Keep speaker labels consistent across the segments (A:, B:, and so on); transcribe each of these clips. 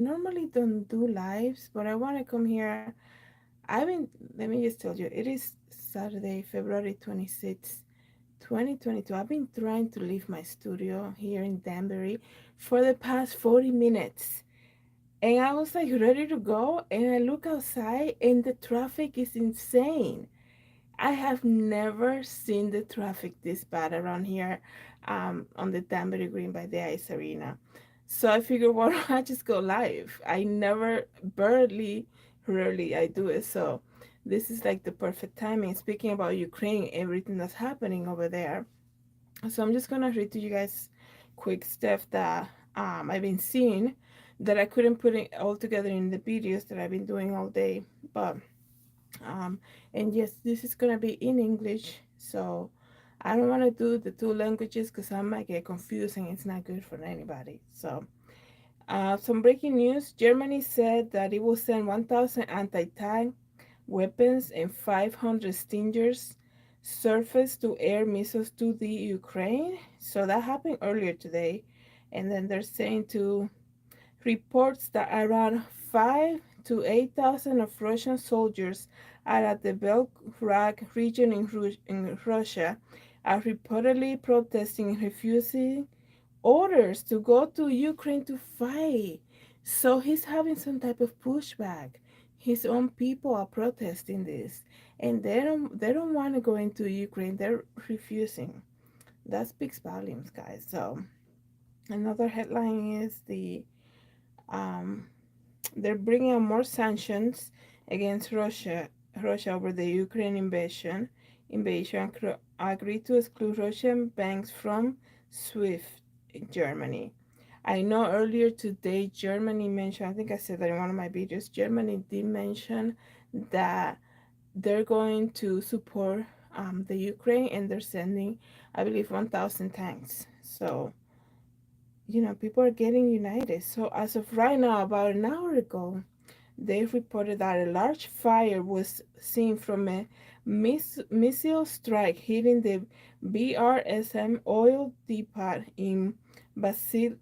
A: normally don't do lives, but I want to come here. I've been, let me just tell you, it is Saturday, February 26th, 2022. I've been trying to leave my studio here in Danbury for the past 40 minutes. And I was like ready to go, and I look outside, and the traffic is insane. I have never seen the traffic this bad around here on the Danbury Green by the Ice Arena. So I figured, why don't I just go live? I never, barely, rarely I do it. So this is like the perfect timing. Speaking about Ukraine, everything that's happening over there. So I'm just gonna read to you guys quick stuff that I've been seeing that I couldn't put it all together in the videos that I've been doing all day. But um, and yes, this is gonna be in English, so I don't want to do the two languages because I might get confused and it's not good for anybody. So some breaking news: Germany said that it will send 1,000 anti-tank weapons and 500 Stingers surface-to-air missiles to the Ukraine. So that happened earlier today, and then they're saying to reports that around 5 to 8,000 of Russian soldiers are at the Belgorod region in Russia are reportedly protesting and refusing orders to go to Ukraine to fight. So he's having some type of pushback. His own people are protesting this, and they don't want to go into Ukraine. They're refusing. That speaks volumes, guys. So another headline is um, they're bringing on more sanctions against Russia over the Ukraine invasion agreed to exclude Russian banks from SWIFT in Germany. I know earlier today Germany mentioned, I think I said that in one of my videos, Germany did mention that they're going to support the Ukraine, and they're sending, I believe, 1,000 tanks. So people are getting united. So as of right now, about an hour ago, they reported that a large fire was seen from a missile strike hitting the BRSM oil depot in Basil,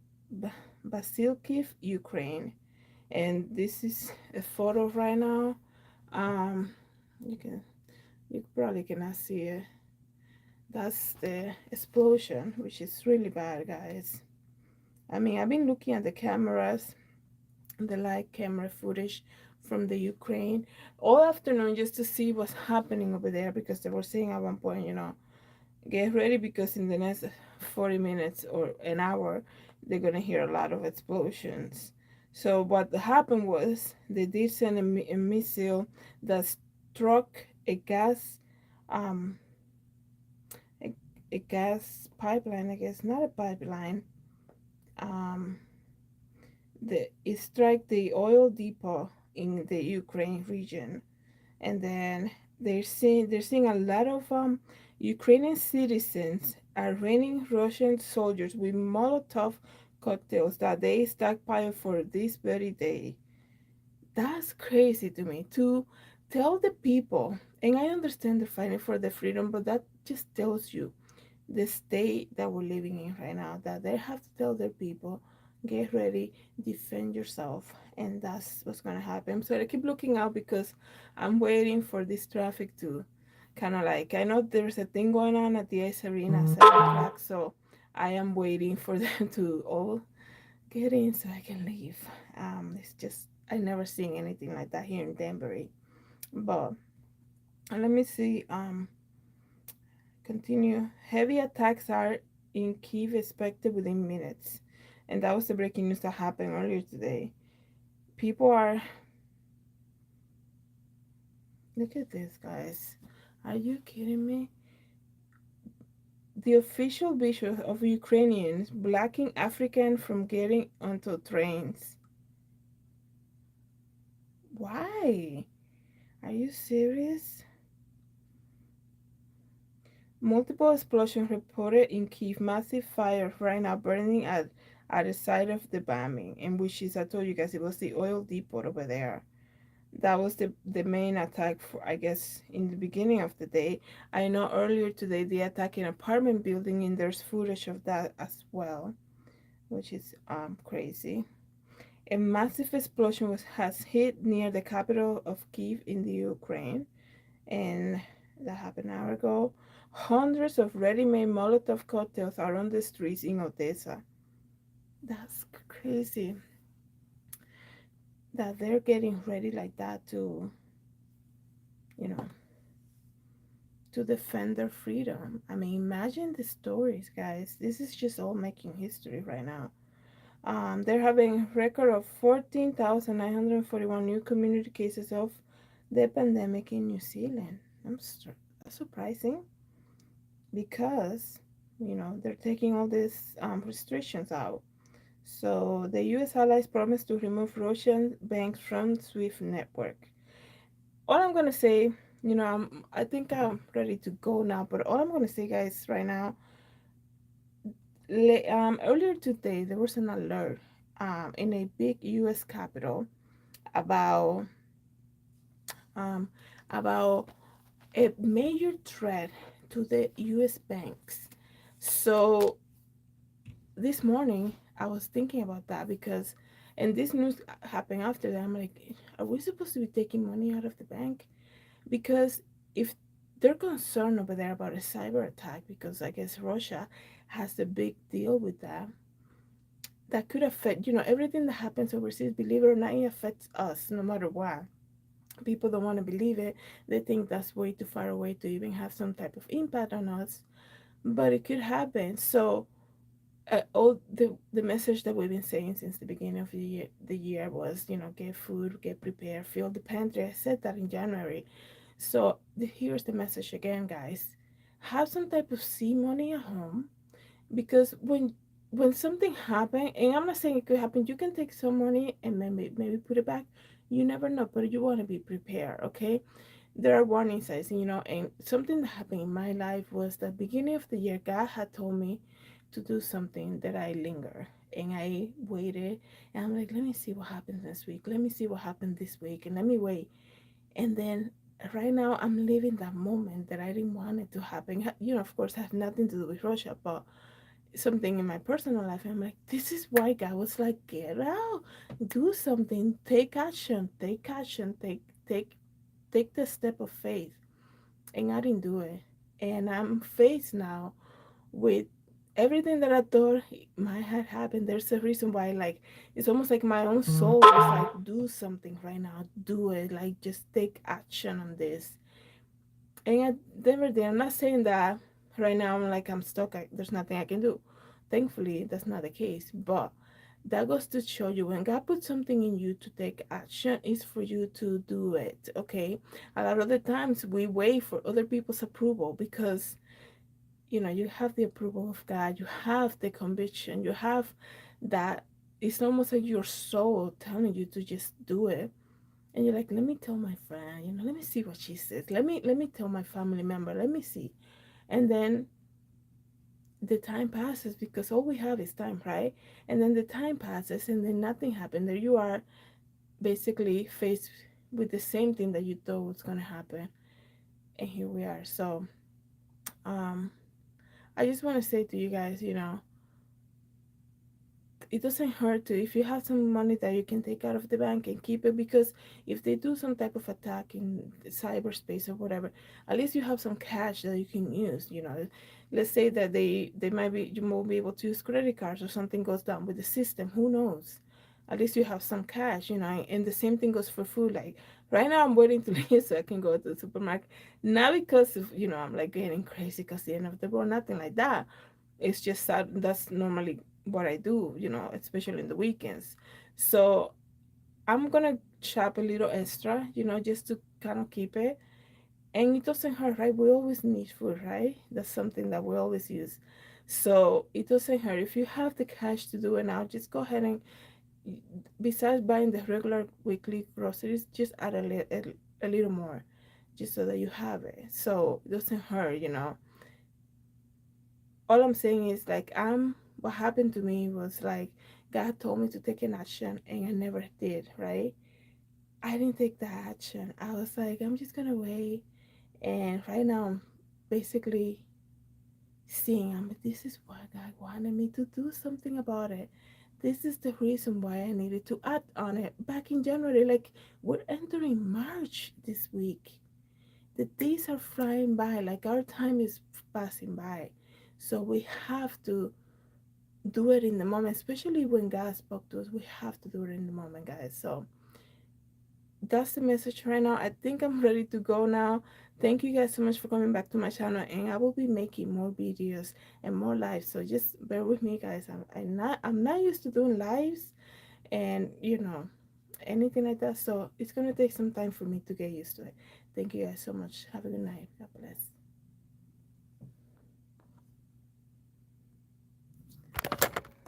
A: Basilkiv, Ukraine. And this is a photo right now. Um, you can you probably cannot see it. That's the explosion, which is really bad, guys. I mean, I've been looking at the cameras, the live camera footage from the Ukraine all afternoon just to see what's happening over there, because they were saying at one point, get ready because in the next 40 minutes or an hour, they're going to hear a lot of explosions. So what happened was they did send a missile that struck a um, a, a gas pipeline, I guess, not a pipeline. Um, it struck the oil depot in the Ukraine region, and then they're seeing a lot of Ukrainian citizens are raining Russian soldiers with Molotov cocktails that they stockpile for this very day. That's crazy to me to tell the people, and I understand they're fighting for the freedom, but that just tells you the state that we're living in right now, that they have to tell their people, get ready, defend yourself, and that's what's going to happen. So I keep looking out because I'm waiting for this traffic to kind of like, I know there's a thing going on at the ice arena at 7 o'clock, so I am waiting for them to all get in so I can leave. It's just I never seen anything like that here in Danbury. But let me see. Continue. Heavy attacks are in Kiev expected within minutes. And that was the breaking news that happened earlier today. People are. Look at this, guys. Are you kidding me? The official vision of Ukrainians blocking Africans from getting onto trains. Why? Are you serious? Multiple explosions reported in Kiev. Massive fire right now burning at the site of the bombing, in which is, I told you guys, it was the oil depot over there. That was the main attack for, I guess, in the beginning of the day. I know earlier today they attacked an apartment building, and there's footage of that as well, which is crazy. A massive explosion has hit near the capital of Kiev in the Ukraine, and that happened an hour ago. Hundreds of ready-made Molotov cocktails are on the streets in Odessa. That's crazy that they're getting ready like that to, you know, to defend their freedom. I mean, imagine the stories, guys. This is just all making history right now. They're having a record of 14,941 new community cases of the pandemic in New Zealand. That's surprising because, they're taking all these restrictions out. So the U.S. allies promised to remove Russian banks from SWIFT network. All I'm gonna say, I think I'm ready to go now. But all I'm gonna say, guys, right now, earlier today there was an alert in a big U.S. capital about um, about a major threat to the U.S. banks. So this morning I was thinking about that because, and this news happened after that. I'm like, are we supposed to be taking money out of the bank? Because if they're concerned over there about a cyber attack, because I guess Russia has a big deal with that, that could affect, everything that happens overseas, believe it or not, it affects us no matter what. People don't want to believe it. They think that's way too far away to even have some type of impact on us, but it could happen. So all the message that we've been saying since the beginning of the year was, get food, get prepared, fill the pantry. I said that in January. So here's the message again, guys. Have some type of sea money at home, because when something happen, and I'm not saying it could happen, you can take some money and maybe put it back. You never know, but you want to be prepared, okay? There are warning signs, and something that happened in my life was the beginning of the year. God had told me to do something that I linger, and I waited, and I'm like, let me see what happens next week. Let me see what happened this week, and let me wait. And then right now I'm living that moment that I didn't want it to happen. Of course, it has nothing to do with Russia, but something in my personal life. I'm like, this is why God was like, get out, do something, take action, take action, take the step of faith. And I didn't do it. And I'm faced now with everything that I thought might have happened. There's a reason why, like, it's almost like my own soul was like, do something right now, do it, like, just take action on this. And I never did. I'm not saying that right now I'm like, I'm stuck, there's nothing I can do. Thankfully, that's not the case. But that goes to show you, when God puts something in you to take action, it's for you to do it, okay? A lot of the times we wait for other people's approval because, you have the approval of God, you have the conviction, you have that. It's almost like your soul telling you to just do it. And you're like, let me tell my friend, let me see what she says. Let me tell my family member, let me see. And then the time passes, because all we have is time, right? And then the time passes and then nothing happened. There you are, basically faced with the same thing that you thought was gonna happen. And here we are. So um I just wanna say to you guys, it doesn't hurt to, if you have some money that you can take out of the bank and keep it, because if they do some type of attack in cyberspace or whatever, at least you have some cash that you can use. Let's say that they might be, you won't be able to use credit cards, or something goes down with the system, who knows. At least you have some cash, and the same thing goes for food. Like right now I'm waiting to leave so I can go to the supermarket, not because of, I'm like getting crazy because the end of the world, nothing like that. It's just that that's normally what I do, especially in the weekends. So I'm gonna shop a little extra, just to kind of keep it. And it doesn't hurt, right? We always need food, right? That's something that we always use. So it doesn't hurt. If you have the cash to do it now, just go ahead and, besides buying the regular weekly groceries, just add a little more, just so that you have it. So it doesn't hurt. All I'm saying is, like, what happened to me was like, God told me to take an action and I never did, right? I didn't take that action. I was like, I'm just gonna wait. And right now I'm basically seeing, this is why God wanted me to do something about it. This is the reason why I needed to act on it back in January. Like, we're entering March this week. The days are flying by, like our time is passing by. So we have to do it in the moment, especially when God spoke to us. We have to do it in the moment, guys. So that's the message right now. I think I'm ready to go now. Thank you guys so much for coming back to my channel, and I will be making more videos and more lives. So just bear with me, guys. I'm not used to doing lives, and anything like that. So it's gonna take some time for me to get used to it. Thank you guys so much. Have a good night. God bless.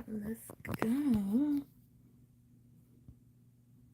A: Let's go.